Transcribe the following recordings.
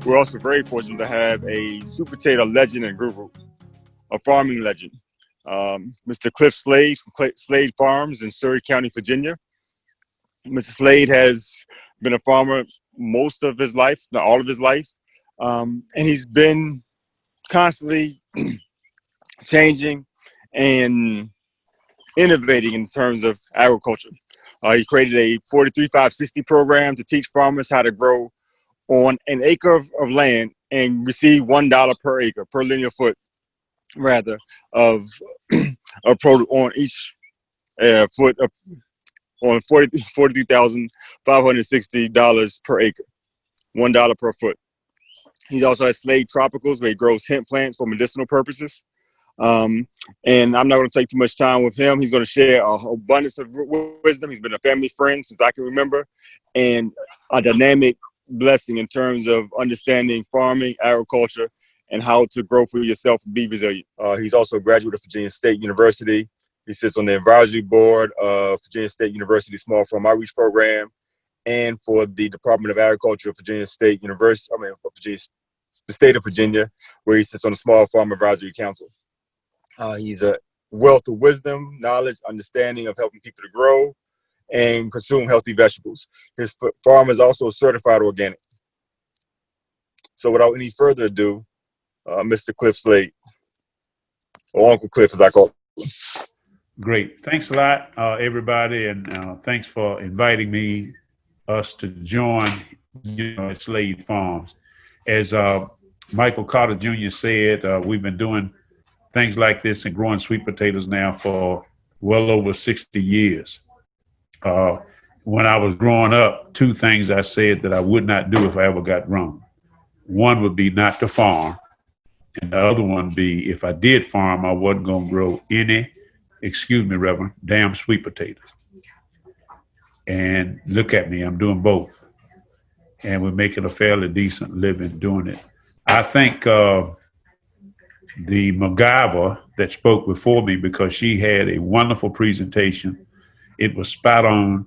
We're also very fortunate to have a sweet potato legend and guru, a farming legend, Mr. Cliff Slade from Slade Farms in Surry County, Virginia. Mr. Slade has been a farmer most of his life, not all of his life, and he's been constantly changing and innovating in terms of agriculture. He created a 43-5-60 program to teach farmers how to grow on an acre of land and receive $1 per acre, per linear foot, rather, of produce on each foot of, on $43,560 per acre, $1 per foot. He also has Slade Tropicals, where he grows hemp plants for medicinal purposes. And I'm not going to take too much time with him. He's going to share an abundance of wisdom. He's been a family friend since I can remember, and a dynamic blessing in terms of understanding farming, agriculture, and how to grow for yourself and be resilient. He's also a graduate of Virginia State University. He sits on the advisory board of Virginia State University Small Farm Outreach Program, and for the Department of Agriculture of Virginia State University, the state of Virginia, where he sits on the Small Farm Advisory Council. He's a wealth of wisdom, knowledge, understanding of helping people to grow and consume healthy vegetables. His farm is also certified organic. So without any further ado, Mr. Cliff Slade, or Uncle Cliff as I call him. Great. Thanks a lot, everybody, and thanks for inviting us to join at Slade Farms. As Michael Carter Jr. said, we've been doing things like this and growing sweet potatoes now for well over 60 years. When I was growing up, two things I said that I would not do if I ever got grown. One would be not to farm, and the other one be if I did farm, I wasn't going to grow any, Reverend, damn sweet potatoes. And look at me, I'm doing both. And we're making a fairly decent living doing it. I think the MacGyver that spoke before me, because she had a wonderful presentation, it was spot on,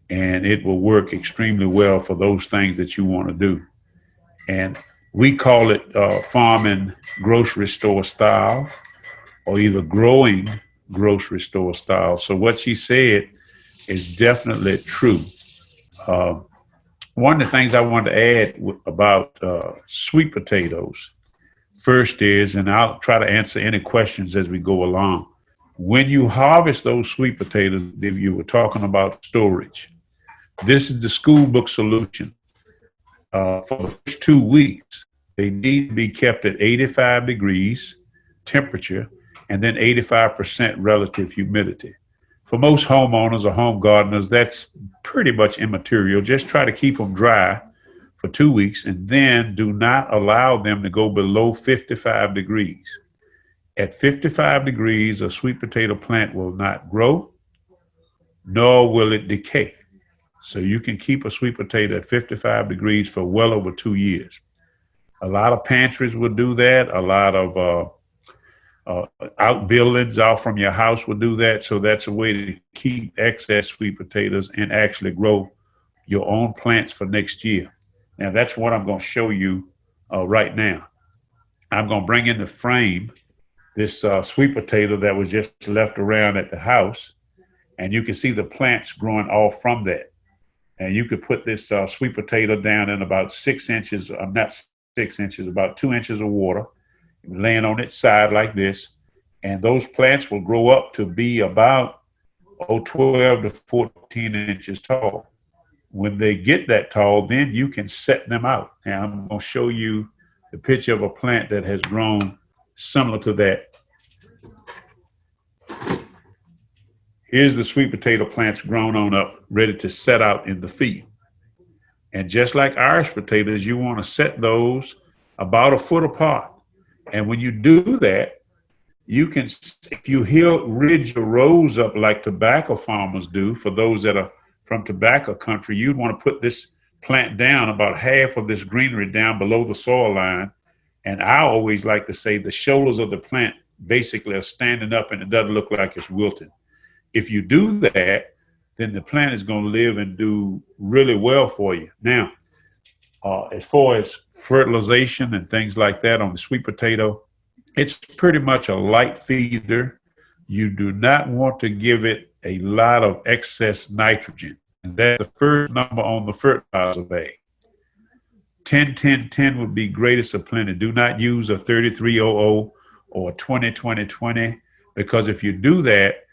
and it will work extremely well for those things that you want to do. And we call it farming grocery store style, or either growing grocery store style. So what she said is definitely true. One of the things I wanted to add about sweet potatoes first is, and I'll try to answer any questions as we go along. When you harvest those sweet potatoes, if you were talking about storage, this is the school book solution. For the first 2 weeks, they need to be kept at 85 degrees temperature and then 85% relative humidity. For most homeowners or home gardeners, that's pretty much immaterial. Just try to keep them dry for 2 weeks, and then do not allow them to go below 55 degrees. At 55 degrees, a sweet potato plant will not grow, nor will it decay. So you can keep a sweet potato at 55 degrees for well over 2 years. A lot of pantries will do that. A lot of outbuildings out from your house will do that. So that's a way to keep excess sweet potatoes and actually grow your own plants for next year. Now that's what I'm going to show you right now. I'm going to bring in the frame this sweet potato that was just left around at the house, and you can see the plants growing all from that. And you could put this sweet potato down in about 6 inches, not 6 inches, about 2 inches of water, laying on its side like this, and those plants will grow up to be about 12 to 14 inches tall. When they get that tall, then you can set them out. And I'm going to show you the picture of a plant that has grown similar to that. Here's the sweet potato plants grown on up, ready to set out in the field. And just like Irish potatoes, you want to set those about 1 foot apart. And when you do that, you can, if you ridge your rows up like tobacco farmers do, for those that are from tobacco country, you'd want to put this plant down about half of this greenery down below the soil line. And I always like to say the shoulders of the plant basically are standing up and it doesn't look like it's wilting. If you do that, then the plant is going to live and do really well for you. Now, as far as fertilization and things like that on the sweet potato, it's pretty much a light feeder. You do not want to give it a lot of excess nitrogen. And that's the first number on the fertilizer bag. 10-10-10 would be greatest of plenty. Do not use a 3300 or a 20-20-20, because if you do that,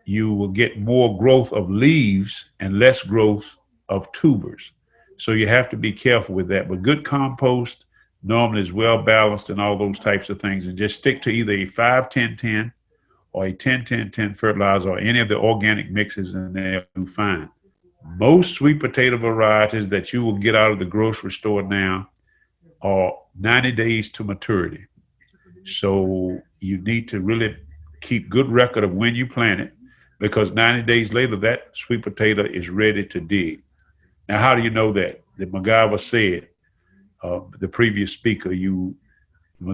you will get more growth of leaves and less growth of tubers. So you have to be careful with that. But good compost normally is well balanced and all those types of things. And just stick to either a 5-10-10 or a 10-10-10 fertilizer or any of the organic mixes, and they'll do fine. Most sweet potato varieties that you will get out of the grocery store now are 90 days to maturity. So you need to really keep good record of when you plant it, because 90 days later, that sweet potato is ready to dig. Now, how do you know that? The MacGyver said, the previous speaker, when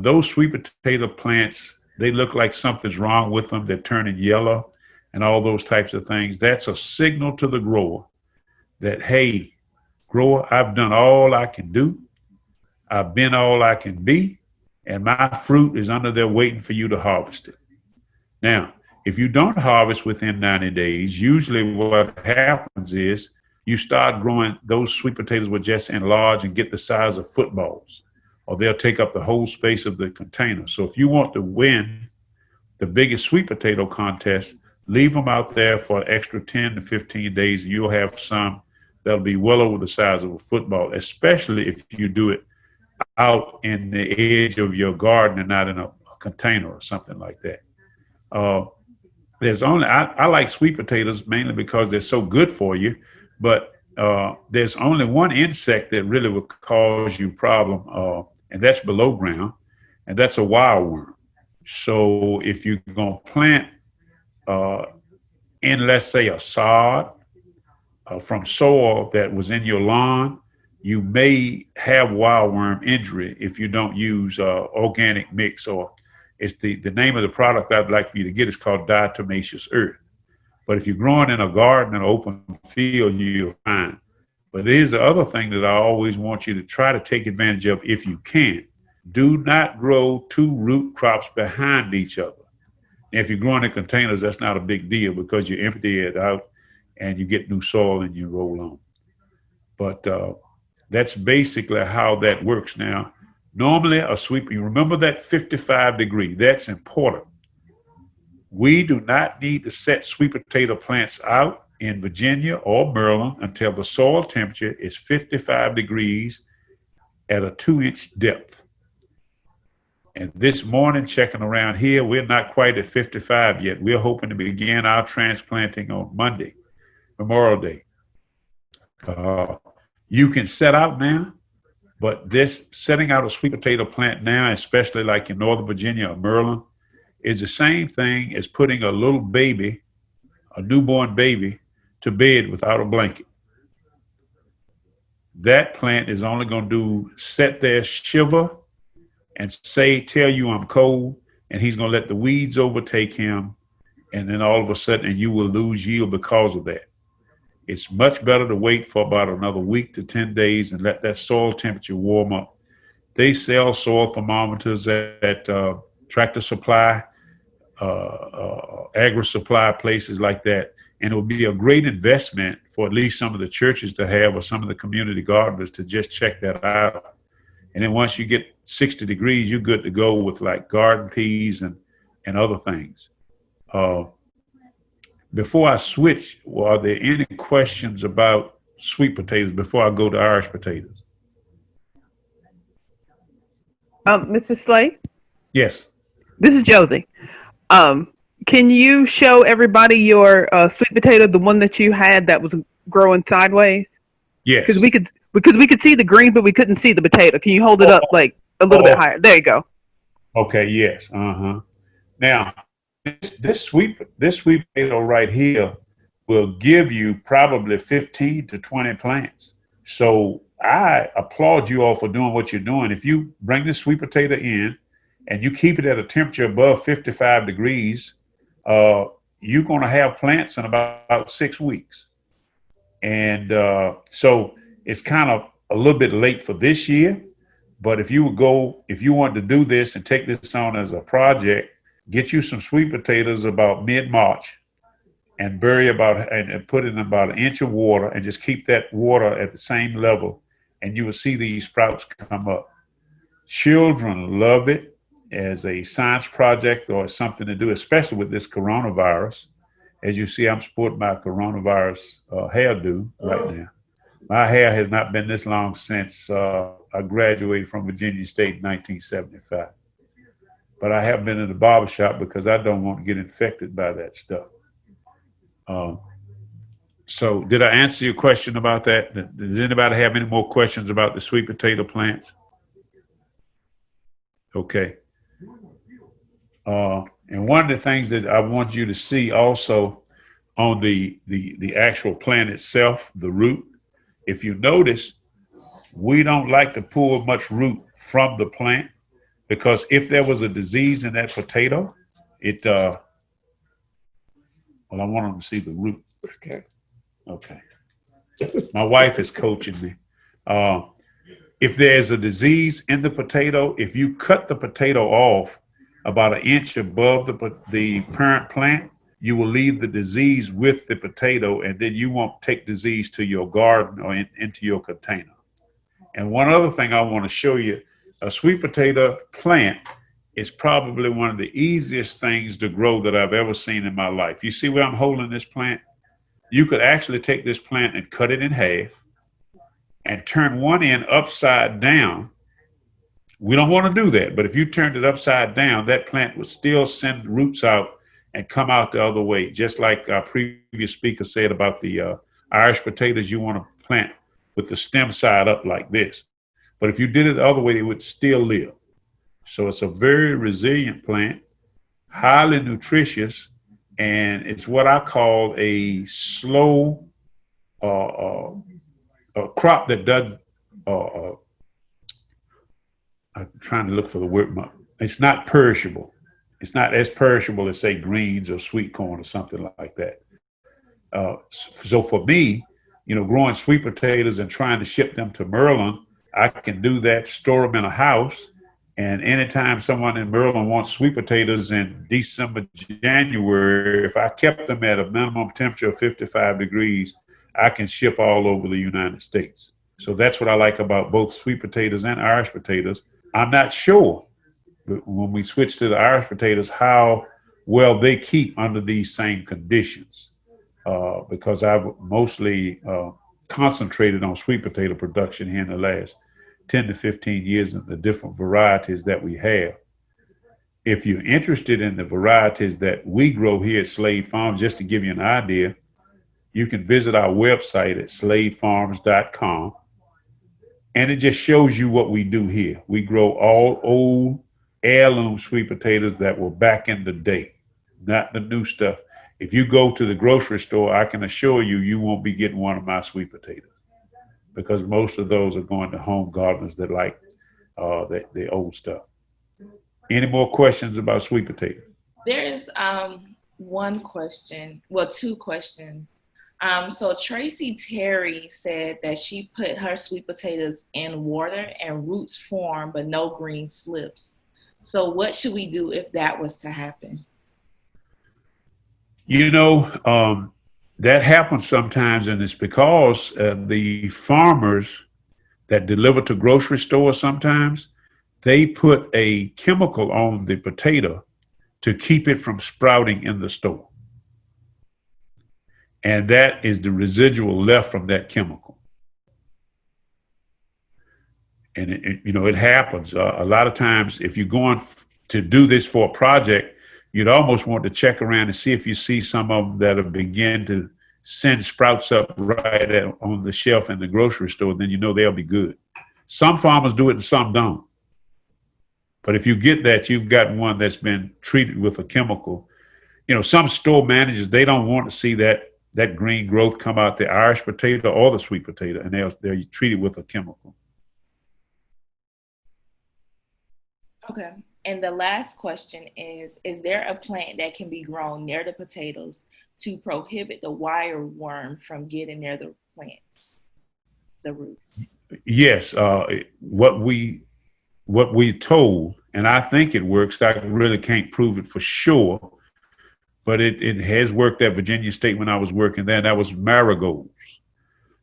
those sweet potato plants, they look like something's wrong with them, they're turning yellow and all those types of things, that's a signal to the grower that, hey, grower, I've done all I can do. I've been all I can be, and my fruit is under there waiting for you to harvest it. Now, if you don't harvest within 90 days, usually what happens is you start growing, those sweet potatoes will just enlarge and get the size of footballs, or they'll take up the whole space of the container. So if you want to win the biggest sweet potato contest, leave them out there for an extra 10 to 15 days, and you'll have some that'll be well over the size of a football, especially if you do it out in the edge of your garden and not in a container or something like that. I like sweet potatoes mainly because they're so good for you, but there's only one insect that really will cause you problem, and that's below ground, and that's a wild worm. So if you're going to plant in, let's say, a sod from soil that was in your lawn, you may have wildworm injury if you don't use organic mix, or it's the name of the product I'd like for you to get is called diatomaceous earth. But if you're growing in a garden, an open field, you're fine. But here's the other thing that I always want you to try to take advantage of if you can. Do not grow two root crops behind each other. And if you're growing in containers, that's not a big deal because you empty it out and you get new soil and you roll on. But that's basically how that works now. Normally, you remember that 55 degree, that's important. We do not need to set sweet potato plants out in Virginia or Maryland until the soil temperature is 55 degrees at a 2-inch depth. And this morning, checking around here, we're not quite at 55 yet. We're hoping to begin our transplanting on Monday, Memorial Day. You can set out now, but this setting out a sweet potato plant now, especially like in Northern Virginia or Maryland, is the same thing as putting a little baby, a newborn baby, to bed without a blanket. That plant is only going to sit there, shiver, and tell you I'm cold, and he's going to let the weeds overtake him, and then all of a sudden you will lose yield because of that. It's much better to wait for about another week to 10 days and let that soil temperature warm up. They sell soil thermometers at Tractor Supply, Agri Supply, places like that. And it would be a great investment for at least some of the churches to have, or some of the community gardeners to just check that out. And then once you get 60 degrees, you're good to go with like garden peas and other things. Before I switch, are there any questions about sweet potatoes before I go to Irish potatoes? Mr. Slade? Yes. This is Josie. Can you show everybody your sweet potato, the one that you had that was growing sideways? Yes. Because we could see the green, but we couldn't see the potato. Can you hold it up like a little bit higher? There you go. Okay. Yes. Now, this sweet potato right here, will give you probably 15 to 20 plants. So I applaud you all for doing what you're doing. If you bring the sweet potato in and you keep it at a temperature above 55 degrees, you're going to have plants in about 6 weeks. And so it's kind of a little bit late for this year. But if you want to do this and take this on as a project, get you some sweet potatoes about mid-March and and put it in about an inch of water and just keep that water at the same level, and you will see these sprouts come up. Children love it as a science project or something to do, especially with this coronavirus. As you see, I'm sporting my coronavirus hairdo right now. My hair has not been this long since I graduated from Virginia State in 1975. But I have been in the barbershop because I don't want to get infected by that stuff. So did I answer your question about that? Does anybody have any more questions about the sweet potato plants? Okay. And one of the things that I want you to see also on the actual plant itself, the root, if you notice, we don't like to pull much root from the plant, because if there was a disease in that potato, well, I want them to see the root. Okay. My wife is coaching me. If there's a disease in the potato, if you cut the potato off about an inch above the parent plant, you will leave the disease with the potato, and then you won't take disease to your garden or into your container. And one other thing I want to show you, a sweet potato plant is probably one of the easiest things to grow that I've ever seen in my life. You see where I'm holding this plant? You could actually take this plant and cut it in half and turn one end upside down. We don't want to do that, but if you turned it upside down, that plant would still send roots out and come out the other way, just like our previous speaker said about the Irish potatoes. You want to plant with the stem side up like this. But if you did it the other way, it would still live. So it's a very resilient plant, highly nutritious, and it's what I call a slow a crop that doesn't, I'm trying to look for the word, it's not perishable. It's not as perishable as, say, greens or sweet corn or something like that. So for me, growing sweet potatoes and trying to ship them to Maryland, I can do that, store them in a house. And anytime someone in Maryland wants sweet potatoes in December, January, if I kept them at a minimum temperature of 55 degrees, I can ship all over the United States. So that's what I like about both sweet potatoes and Irish potatoes. I'm not sure when we switch to the Irish potatoes how well they keep under these same conditions, because I've mostly concentrated on sweet potato production here in the last 10 to 15 years in the different varieties that we have. If you're interested in the varieties that we grow here at Slade Farms, just to give you an idea, you can visit our website at sladefarms.com, and it just shows you what we do here. We grow all old heirloom sweet potatoes that were back in the day, not the new stuff. If you go to the grocery store, I can assure you, you won't be getting one of my sweet potatoes, because most of those are going to home gardeners that like the old stuff. Any more questions about sweet potatoes? There is one question, well, two questions. So Tracy Terry said that she put her sweet potatoes in water and roots form, but no green slips. So what should we do if that was to happen? That happens sometimes, and it's because the farmers that deliver to grocery stores, sometimes they put a chemical on the potato to keep it from sprouting in the store. And that is the residual left from that chemical. And it happens. A lot of times, if you're going to do this for a project, you'd almost want to check around and see if you see some of them that have begun to send sprouts up right on the shelf in the grocery store, then they'll be good. Some farmers do it and some don't. But if you get that, you've got one that's been treated with a chemical. Some store managers, they don't want to see that that green growth come out the Irish potato or the sweet potato, and they're treated with a chemical. Okay. And the last question is there a plant that can be grown near the potatoes to prohibit the wireworm from getting near the plants, the roots? Yes. What we told, and I think it works. I really can't prove it for sure, but it has worked at Virginia State when I was working there, and that was marigolds.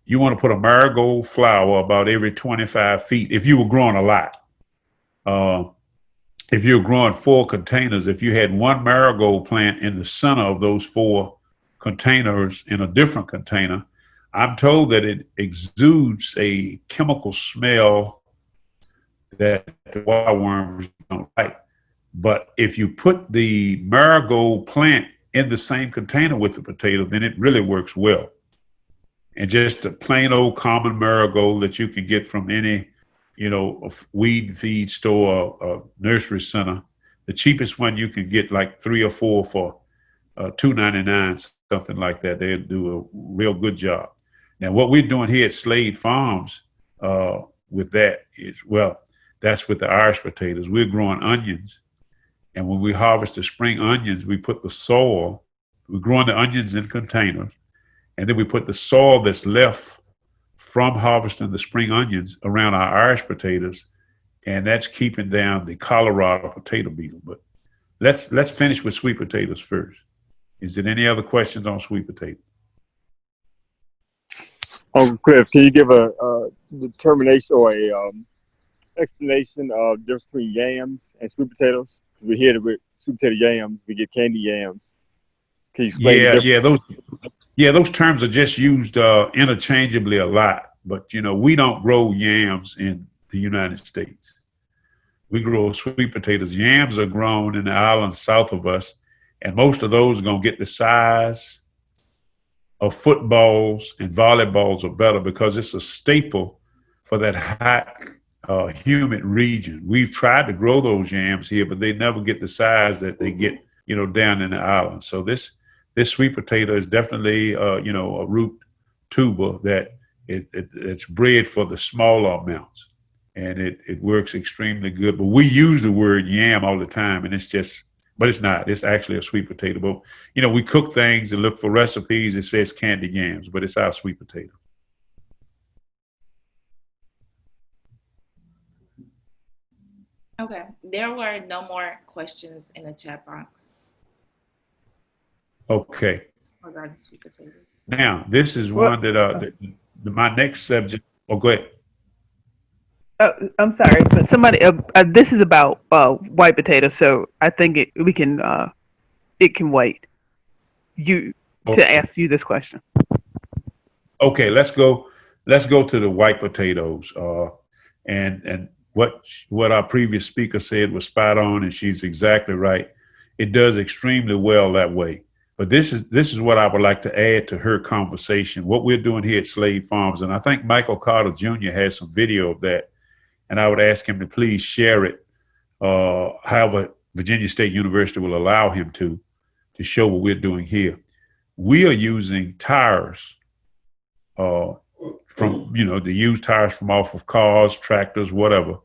You want to put a marigold flower about every 25 feet if you were growing a lot. If you're growing 4 containers, if you had one marigold plant in the center of those 4 containers in a different container, I'm told that it exudes a chemical smell that the wireworms don't like. But if you put the marigold plant in the same container with the potato, then it really works well. And just a plain old common marigold that you can get from any, a weed feed store or nursery center. The cheapest one you can get like 3 or 4 for $2.99, something like that. They'll do a real good job. Now, what we're doing here at Slade Farms with that is, well, that's with the Irish potatoes. We're growing onions. And when we harvest the spring onions, we put the soil, we're growing the onions in containers, and then we put the soil that's left from harvesting the spring onions around our Irish potatoes, and that's keeping down the Colorado potato beetle. But let's finish with sweet potatoes first. Is there any other questions on sweet potatoes? Uncle Cliff, can you give a determination or a explanation of the difference between yams and sweet potatoes? Because we hear that with sweet potato yams, we get candy yams. Can you explain the difference? Those terms are just used interchangeably a lot. But we don't grow yams in the United States. We grow sweet potatoes. Yams are grown in the islands south of us, and most of those are gonna get the size of footballs and volleyballs or better because it's a staple for that hot, humid region. We've tried to grow those yams here, but they never get the size that they get, down in the islands. So this sweet potato is definitely, a root tuber that it's bred for the smaller amounts, and it works extremely good. But we use the word yam all the time, and but it's not. It's actually a sweet potato. But, we cook things and look for recipes. It says candy yams, but it's our sweet potato. Okay. There were no more questions in the chat box. Okay. Regarding sweet potatoes. Now, this is one that my next subject. Oh, go ahead. I'm sorry, but somebody. This is about white potatoes, so I think it can wait. To ask you this question. Okay, let's go to the white potatoes. And what our previous speaker said was spot on, and she's exactly right. It does extremely well that way. But this is what I would like to add to her conversation. What we're doing here at Slade Farms, and I think Michael Carter Jr. has some video of that, and I would ask him to please share it. However, Virginia State University will allow him to show what we're doing here. We are using tires from the used tires from off of cars, tractors, whatever,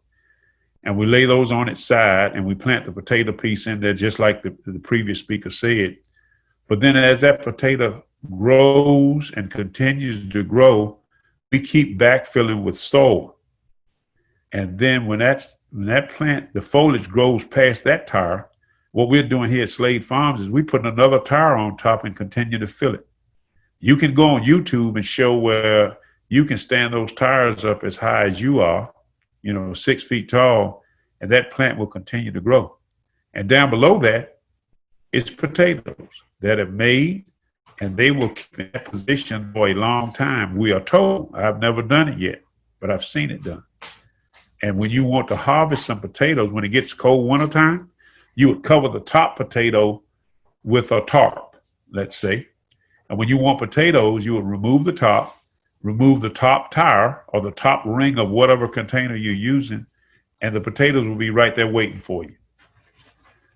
and we lay those on its side, and we plant the potato piece in there just like the previous speaker said. But then as that potato grows and continues to grow, we keep backfilling with soil. And then when that plant, the foliage grows past that tire, what we're doing here at Slade Farms is we put another tire on top and continue to fill it. You can go on YouTube and show where you can stand those tires up as high as you are, 6 feet tall, and that plant will continue to grow. And down below that is potatoes that have made, and they will keep in that position for a long time. We are told. I've never done it yet, but I've seen it done. And when you want to harvest some potatoes, when it gets cold wintertime, you would cover the top potato with a tarp, let's say. And when you want potatoes, you would remove the top tire or the top ring of whatever container you're using, and the potatoes will be right there waiting for you.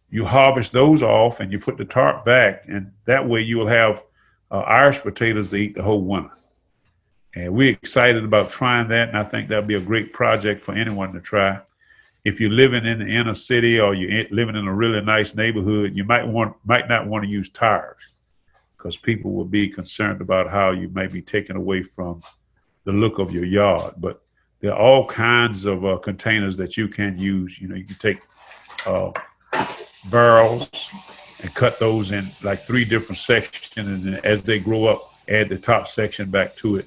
You harvest those off and you put the tarp back, and that way you will have Irish potatoes to eat the whole winter. And we're excited about trying that, and I think that'll be a great project for anyone to try. If you're living in the inner city or you're living in a really nice neighborhood, you might not want to use tires, because people will be concerned about how you might be taken away from the look of your yard. But there are all kinds of containers that you can use. You can take barrels and cut those in like 3 different sections, and then as they grow up, add the top section back to it.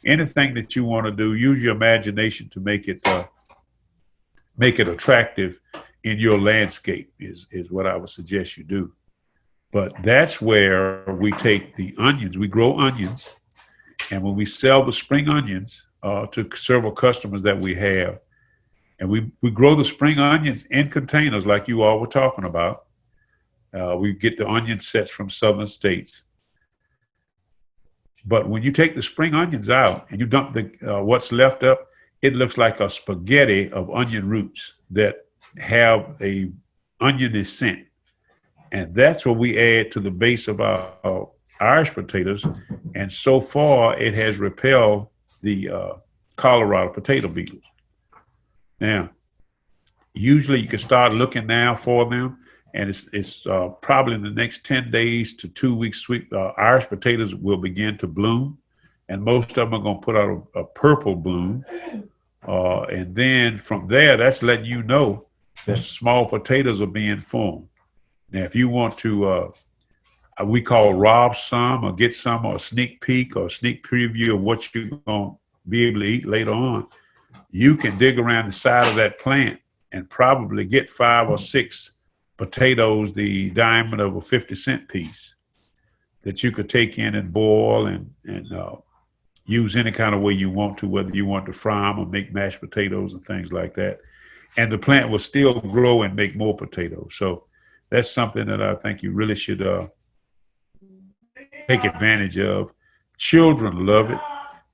Anything that you want to do, use your imagination to make it attractive in your landscape is what I would suggest you do. But that's where we take the onions. We grow onions, and when we sell the spring onions to several customers that we have, and we grow the spring onions in containers like you all were talking about. We get the onion sets from southern states. But when you take the spring onions out and you dump what's left up, it looks like a spaghetti of onion roots that have a oniony scent. And that's what we add to the base of our Irish potatoes. And so far, it has repelled the Colorado potato beetles. Now, usually you can start looking now for them, and it's probably in the next 10 days to 2 weeks, Irish potatoes will begin to bloom, and most of them are going to put out a purple bloom. And then from there, that's letting you know that small potatoes are being formed. Now, if you want to, we call rob some or get some, or a sneak peek or a sneak preview of what you're going to be able to eat later on, you can dig around the side of that plant and probably get 5 or 6 potatoes the diameter of a 50-cent piece that you could take in and boil and use any kind of way you want to, whether you want to fry them or make mashed potatoes and things like that. And the plant will still grow and make more potatoes. So that's something that I think you really should take advantage of. Children love it.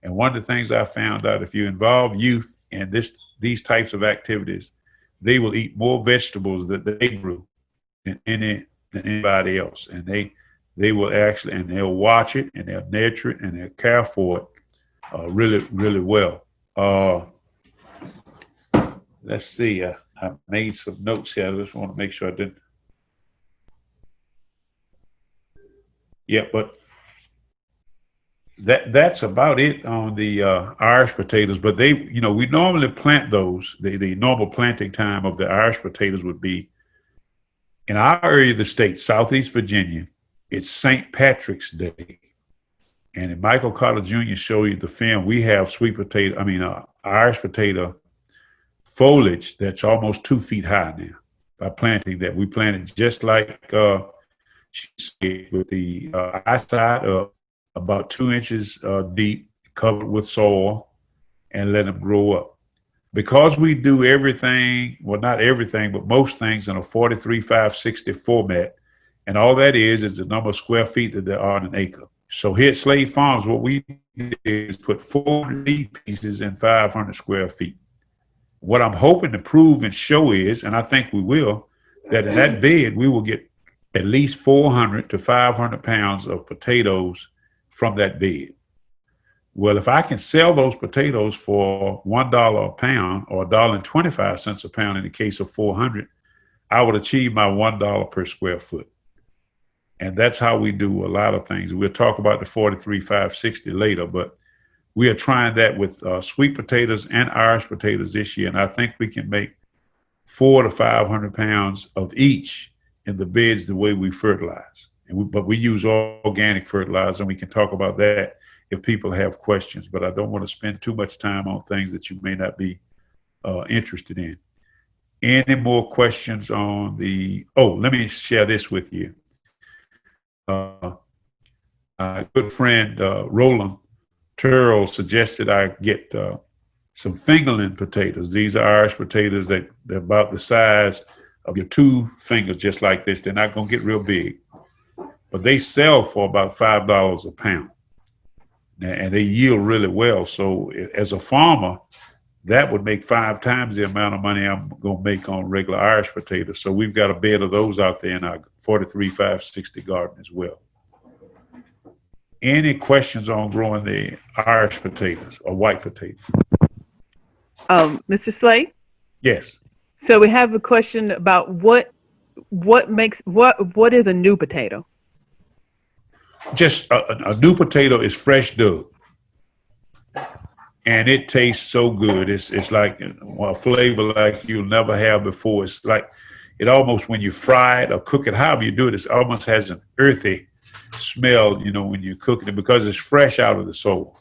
And one of the things I found out, if you involve youth in these types of activities, they will eat more vegetables that they grew than anybody else. And they will actually, and they'll watch it, and they'll nurture it, and they'll care for it really, really well. Let's see. I made some notes here. I just want to make sure I didn't. Yeah, but that's about it on the Irish potatoes. But we normally plant those. The normal planting time of the Irish potatoes would be in our area of the state, Southeast Virginia. It's St. Patrick's Day, and in Michael Carter Jr. showed you the film. We have Irish potato foliage that's almost 2 feet high now. By planting that, we planted just like she said, with the eyesight about 2 inches deep, covered with soil, and let them grow up. Because we do everything, well, not everything, but most things in a 43/560 format, and all that is the number of square feet that there are in an acre. So here at Slade Farms, what we did is put 4 lead pieces in 500 square feet. What I'm hoping to prove and show is, and I think we will, that in that bed, we will get at least 400 to 500 pounds of potatoes from that bed. Well, if I can sell those potatoes for $1 a pound or $1.25 a pound in the case of 400, I would achieve my $1 per square foot. And that's how we do a lot of things. We'll talk about the 43/560 later, but we are trying that with sweet potatoes and Irish potatoes this year. And I think we can make 400 to 500 pounds of each in the beds the way we fertilize. But we use organic fertilizer, and we can talk about that if people have questions. But I don't want to spend too much time on things that you may not be interested in. Any more questions on let me share this with you. My good friend Roland Turrell suggested I get some fingerling potatoes. These are Irish potatoes that they're about the size of your 2 fingers, just like this. They're not going to get real big, but they sell for about $5 a pound, and they yield really well. So as a farmer, that would make 5 times the amount of money I'm going to make on regular Irish potatoes. So we've got a bed of those out there in our 43/560 garden as well. Any questions on growing the Irish potatoes or white potatoes? Mr. Slade? Yes. So we have a question about what is a new potato? Just a new potato is fresh dug, and it tastes so good. It's like a flavor like you'll never have before. It's like it almost, when you fry it or cook it, however you do it, it almost has an earthy smell, when you're cooking it, because it's fresh out of the soil.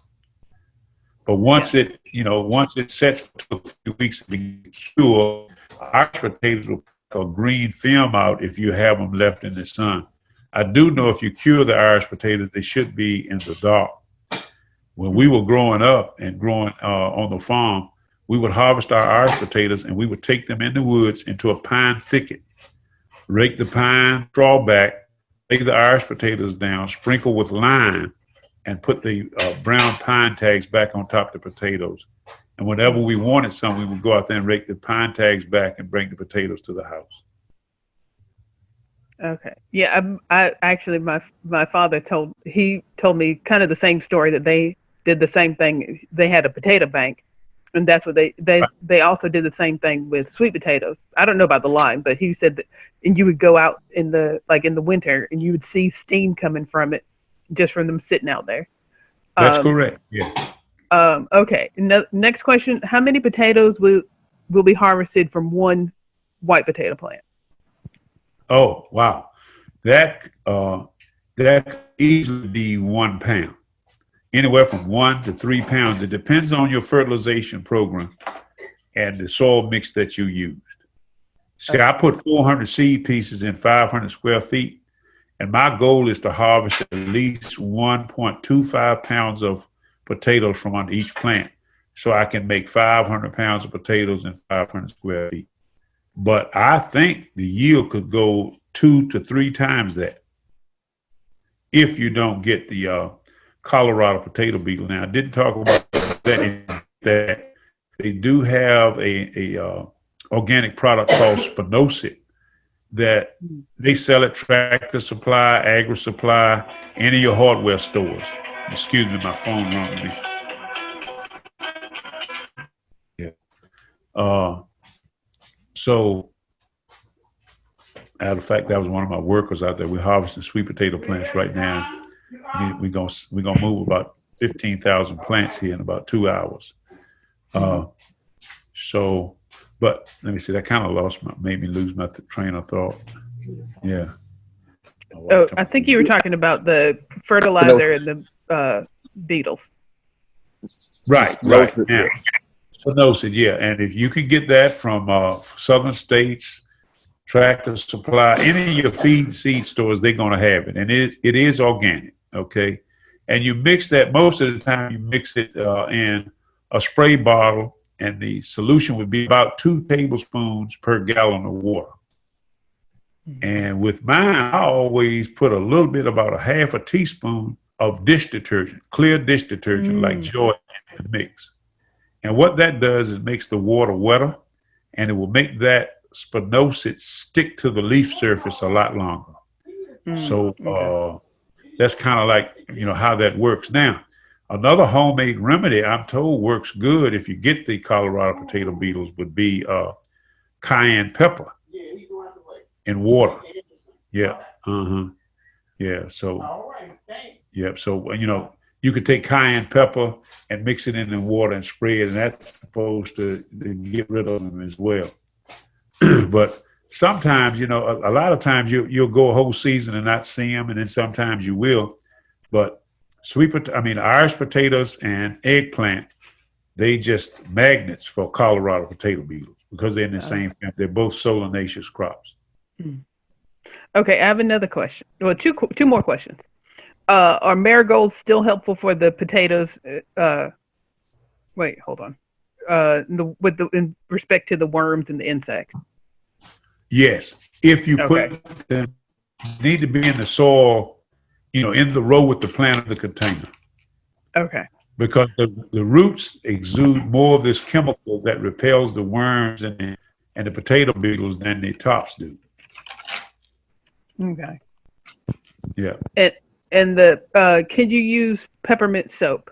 But once once it sets for 2 weeks to be cured, Irish potatoes will put a green film out if you have them left in the sun. I do know if you cure the Irish potatoes, they should be in the dark. When we were growing up and growing on the farm, we would harvest our Irish potatoes and we would take them in the woods into a pine thicket, rake the pine straw back, lay the Irish potatoes down, sprinkle with lime, and put the brown pine tags back on top of the potatoes. And whenever we wanted some, we would go out there and rake the pine tags back and bring the potatoes to the house. Okay. Yeah, I actually, my father told me kind of the same story, that they did the same thing. They had a potato bank, and that's what they also did the same thing with sweet potatoes. I don't know about the lime, but he said that, and you would go out in the winter and you would see steam coming from it, just from them sitting out there. That's correct. Yes. Okay. Next question: how many potatoes will be harvested from one white potato plant? Oh, wow. That could easily be 1 pound. Anywhere from 1 to 3 pounds. It depends on your fertilization program and the soil mix that you used. See, I put 400 seed pieces in 500 square feet, and my goal is to harvest at least 1.25 pounds of potatoes from on each plant, so I can make 500 pounds of potatoes in 500 square feet. But I think the yield could go 2 to 3 times that if you don't get the Colorado potato beetle. Now, I didn't talk about that they do have a organic product called spinosad that they sell at Tractor Supply, Agri Supply, any of your hardware stores. Excuse me, my phone rang me. Yeah. So, matter of fact, that was one of my workers out there. We're harvesting sweet potato plants right now. We're gonna move about 15,000 plants here in about 2 hours. But let me see. That kind of made me lose my train of thought. Yeah. Oh, I think you were talking about the fertilizer and the beetles. Right. Yeah. Spinosad, yeah. And if you can get that from southern states, Tractor Supply, any of your feed seed stores, they're going to have it. And it is organic, okay? And you mix that, most of the time you mix it in a spray bottle, and the solution would be about 2 tablespoons per gallon of water. And with mine, I always put a little bit, about a half a teaspoon of dish detergent, clear dish detergent like Joy in the mix. And what that does is makes the water wetter, and it will make that spinosad stick to the leaf surface a lot longer. So that's kind of like, how that works. Now, another homemade remedy I'm told works good if you get the Colorado potato beetles would be cayenne pepper in water. Yeah. Yeah. So, yeah. So, you could take cayenne pepper and mix it in the water and spray it, and that's supposed to get rid of them as well. But sometimes, a lot of times you'll go a whole season and not see them, and then sometimes you will. But Irish potatoes and eggplant, they just magnets for Colorado potato beetles because they're in the same family. They're both solanaceous crops. Okay, I have another question. Well, two more questions. Are marigolds still helpful for the potatoes? Wait, hold on. In respect to the worms and the insects. Yes, if you put them, need to be in the soil, in the row with the plant of the container. Okay. Because the roots exude more of this chemical that repels the worms and the potato beetles than the tops do. Okay. Yeah. And the can you use peppermint soap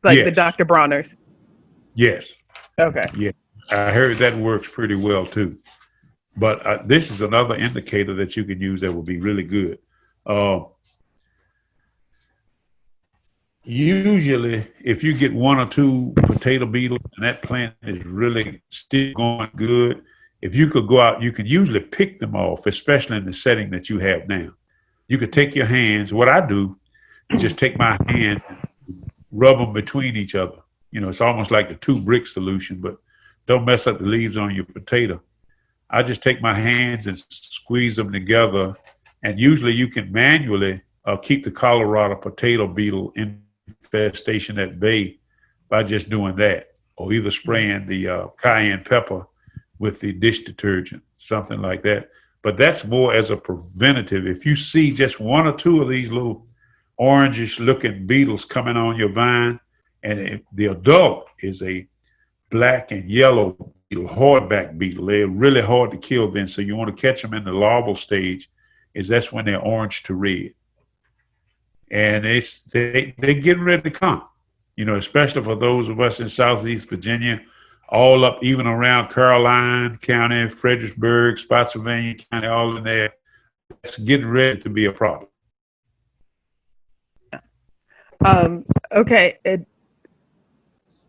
like the Yes, Dr. Bronner's? yes, Okay. yeah. I heard that works pretty well too. But this is another indicator that you can use that will be really good. Uh, Usually, if you get one or two potato beetles and that plant is really still going good, if you could go out, you can usually pick them off, especially in the setting that you have now. You could take your hands. What I do is just take my hands and rub them between each other. It's almost like the two brick solution, but don't mess up the leaves on your potato. I just take my hands and squeeze them together. And usually you can manually keep the Colorado potato beetle infestation at bay by just doing that, or either spraying the cayenne pepper with the dish detergent, something like that. But that's more as a preventative. If you see just one or two of these little orangish looking beetles coming on your vine, and if the adult is a black and yellow beetle, hardback beetle, they're really hard to kill then. So you want to catch them in the larval stage, that's when they're orange to red. And they getting ready to come, especially for those of us in Southeast Virginia, all up even around Caroline County, Fredericksburg, Spotsylvania County, all in there. It's getting ready to be a problem. Okay.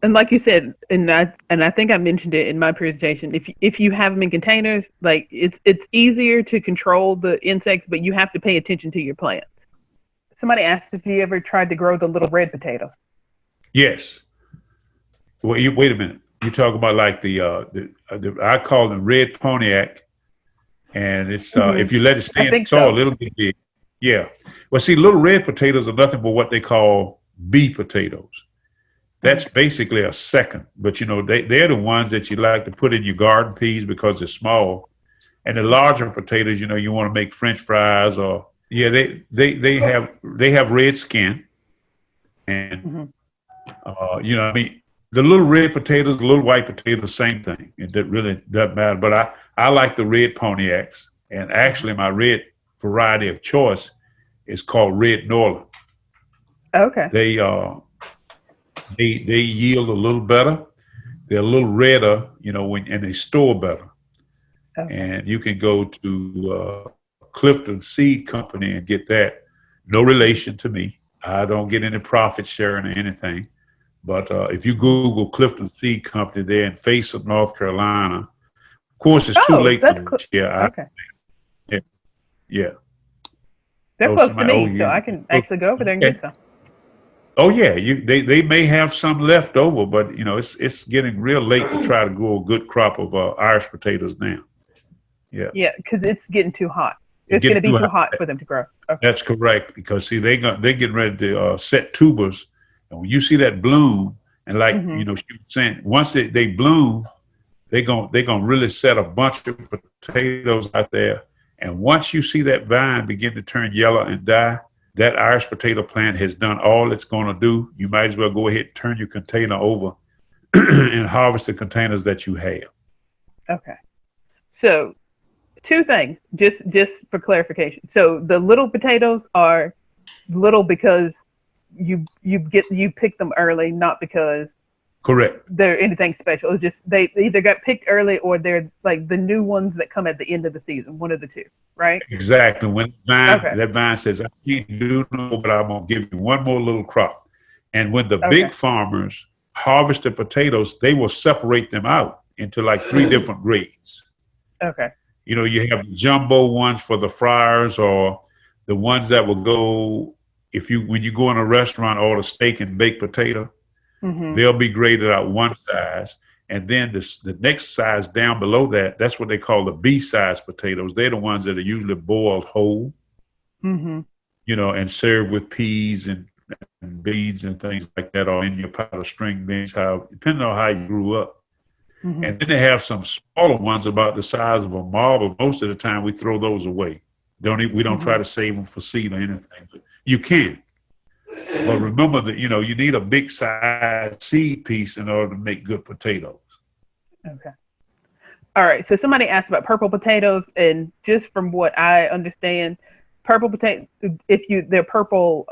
And like you said, and I think I mentioned it in my presentation. If you have them in containers, like it's easier to control the insects, but you have to pay attention to your plants. Somebody asked if you ever tried to grow the little red potatoes. Yes. Well, wait a minute. You talk about like the I call them red Pontiac, and it's if you let it stay in the soil, it'll be big. Yeah. Well, see, little red potatoes are nothing but what they call bee potatoes. That's basically a second, but they're the ones that you like to put in your garden peas because they're small, and the larger potatoes, you want to make French fries or they have red skin, and I mean the little red potatoes, the little white potatoes, same thing. It really doesn't matter. But I like the red Pontiacs, and actually my red variety of choice is called Red Norland. Okay. They yield a little better. They're a little redder, and they store better. Okay. And you can go to Clifton Seed Company and get that. No relation to me. I don't get any profit sharing or anything. But if you Google Clifton Seed Company, they're in Fayetteville, North Carolina. Of course, it's too late for this year. Okay. Yeah. They're close to me, so I can actually go over there and get some. Oh yeah, they may have some left over, but it's getting real late to try to grow a good crop of Irish potatoes now. Yeah. Yeah, because it's getting too hot. It's going to be too hot for them to grow. Okay. That's correct, because see they're getting ready to set tubers, and when you see that bloom, and like she was saying, once they bloom, they're gonna really set a bunch of potatoes out there, and once you see that vine begin to turn yellow and die, that Irish potato plant has done all it's going to do. You might as well go ahead and turn your container over and harvest the containers that you have. Okay. So, two things, just for clarification. So the little potatoes are little because you picked them early, not because correct they're anything special. It's just they either got picked early or they're like the new ones that come at the end of the season. One of the two, right? Exactly. When that vine says, "I can't do no, but I'm gonna give you one more little crop," and when the big farmers harvest the potatoes, they will separate them out into like 3 different grades. Okay. You have the jumbo ones for the fryers, or the ones that will go when you go in a restaurant, order steak and baked potato. They'll be graded out one size, and then the next size down below that's what they call the B-size potatoes. They're the ones that are usually boiled whole, and served with peas and beans and things like that, or in your pot of string beans, depending on how you grew up. And then they have some smaller ones about the size of a marble. Most of the time we throw those away. We don't try to save them for seed or anything, but you can. But remember that, you need a big size seed piece in order to make good potatoes. Okay. All right. So somebody asked about purple potatoes, and just from what I understand, purple potato, they're purple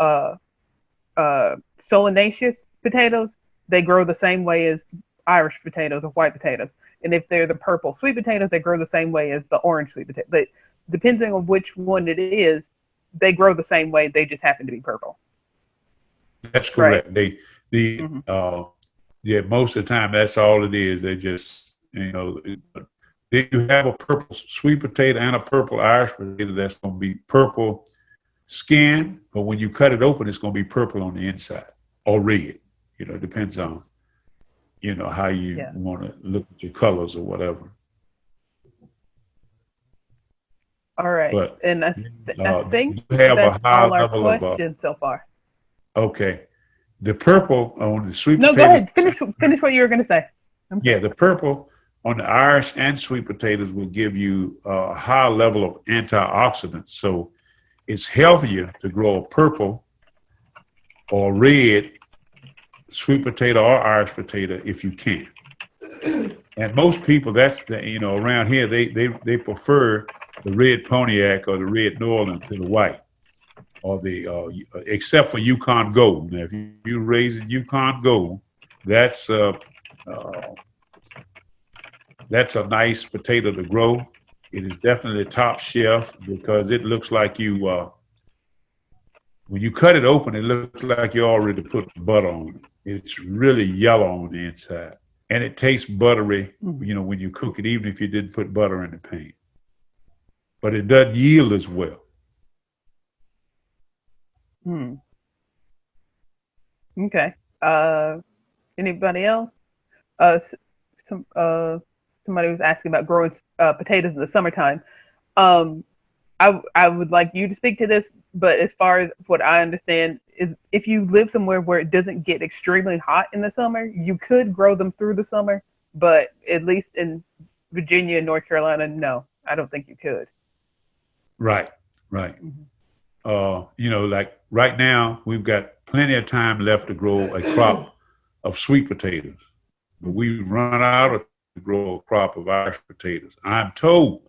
solanaceous potatoes, they grow the same way as Irish potatoes or white potatoes. And if they're the purple sweet potatoes, they grow the same way as the orange sweet potato. But depending on which one it is, they grow the same way. They just happen to be purple. That's correct. Right? Yeah, most of the time that's all it is. They just, then you have a purple sweet potato and a purple Irish potato that's going to be purple skin, but when you cut it open, it's going to be purple on the inside or red. It depends on, how you want to look at your colors or whatever. All right. But, and I think you have that's a high all our level questions so far. Okay. The purple on the sweet No, potatoes. go ahead. Finish what you were going to say. Yeah, the purple on the Irish and sweet potatoes will give you a high level of antioxidants. So it's healthier to grow a purple or red sweet potato or Irish potato if you can. And most people, that's around here, they prefer the red Pontiac or the red Northern to the white, or the except for Yukon Gold. Now, if you raise a Yukon Gold, that's a nice potato to grow. It is definitely top shelf because it looks like when you cut it open, it looks like you already put butter on it. It's really yellow on the inside. And it tastes buttery, when you cook it, even if you didn't put butter in the pan. But it doesn't yield as well. Okay. Anybody else? Somebody was asking about growing potatoes in the summertime. I would like you to speak to this, but as far as what I understand is if you live somewhere where it doesn't get extremely hot in the summer, you could grow them through the summer, but at least in Virginia and North Carolina, no, I don't think you could. Right. Like right now, we've got plenty of time left to grow a crop of sweet potatoes, but we've run out of to grow a crop of Irish potatoes. I'm told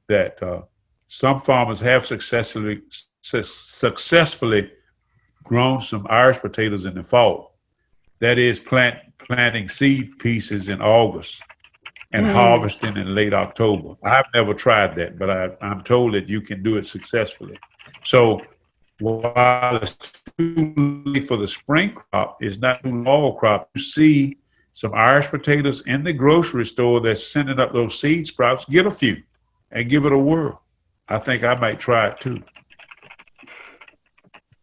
that some farmers have successfully grown some Irish potatoes in the fall. That is planting seed pieces in August and harvesting in late October. I've never tried that, but I'm told that you can do it successfully. So while it's too late for the spring crop, it's not too fall crop. You see some Irish potatoes in the grocery store that's sending up those seed sprouts, get a few and give it a whirl. I think I might try it too.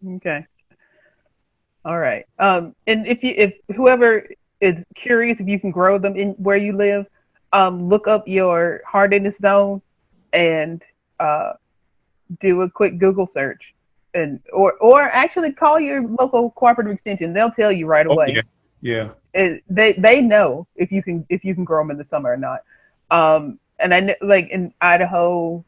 Okay. All right. And if whoever is curious if you can grow them in where you live, look up your hardiness zone and do a quick Google search, and or actually call your local cooperative extension. They'll tell you right away. Yeah. They know if you can grow them in the summer or not. And I know, like in Idaho,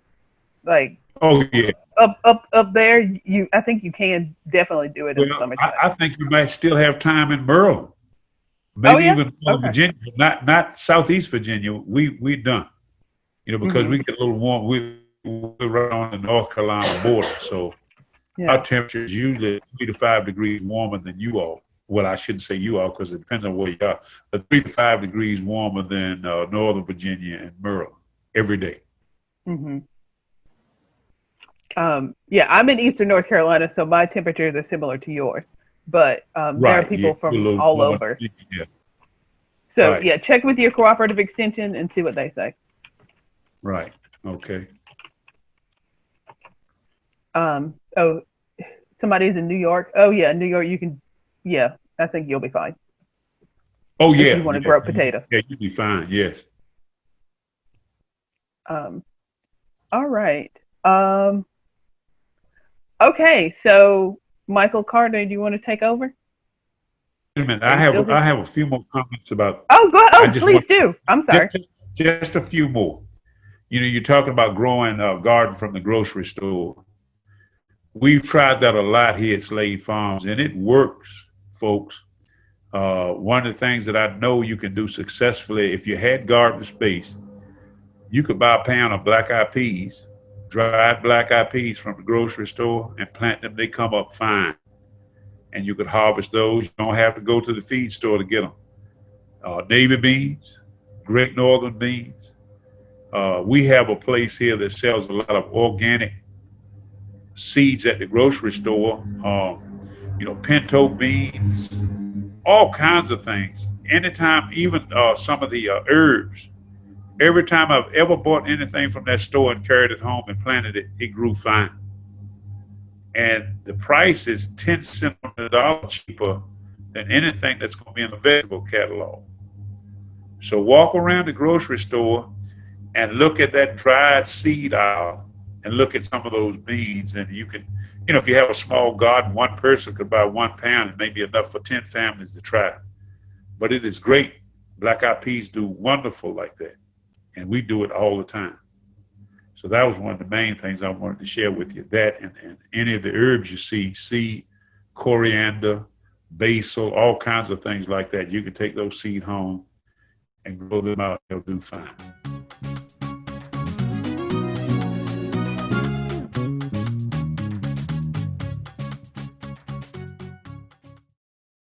like up there, I think you can definitely do it in the summer. I think you might still have time in Maryland, maybe even Virginia, not Southeast Virginia. We done, because we get a little warm. We're right on the North Carolina border, so our temperature is usually 3 to 5 degrees warmer than you all. Well, I shouldn't say you all because it depends on where you are, but 3 to 5 degrees warmer than Northern Virginia and Maryland every day. I'm in Eastern North Carolina, so my temperatures are similar to yours. But there are people from all over. Yeah. So check with your cooperative extension and see what they say. Right. Okay. Somebody's in New York. Oh yeah, New York. You can. Yeah, I think you'll be fine. Oh yeah. If you want to grow potatoes. Yeah, you'll be fine. Yes. All right. Okay, so Michael Carter, do you want to take over? Wait a minute. I have a few more comments about. Oh, go ahead. Oh, please do. I'm sorry. Just a few more. You're talking about growing a garden from the grocery store. We've tried that a lot here at Slade Farms, and it works, folks. One of the things that I know you can do successfully, if you had garden space, you could buy a pound of black-eyed peas dried black-eyed peas from the grocery store and plant them. They come up fine. And you could harvest those. You don't have to go to the feed store to get them. Navy beans, Great Northern beans. We have a place here that sells a lot of organic seeds at the grocery store. Pinto beans, all kinds of things. Anytime, even some of the herbs. Every time I've ever bought anything from that store and carried it home and planted it, it grew fine. And the price is 10 cents on the dollar cheaper than anything that's going to be in the vegetable catalog. So walk around the grocery store and look at that dried seed aisle and look at some of those beans. And you can, if you have a small garden, one person could buy 1 pound and maybe enough for 10 families to try. But it is great. Black-eyed peas do wonderful like that. And we do it all the time. So that was one of the main things I wanted to share with you. That and any of the herbs you see, seed, coriander, basil, all kinds of things like that. You can take those seed home and grow them out. They'll do fine.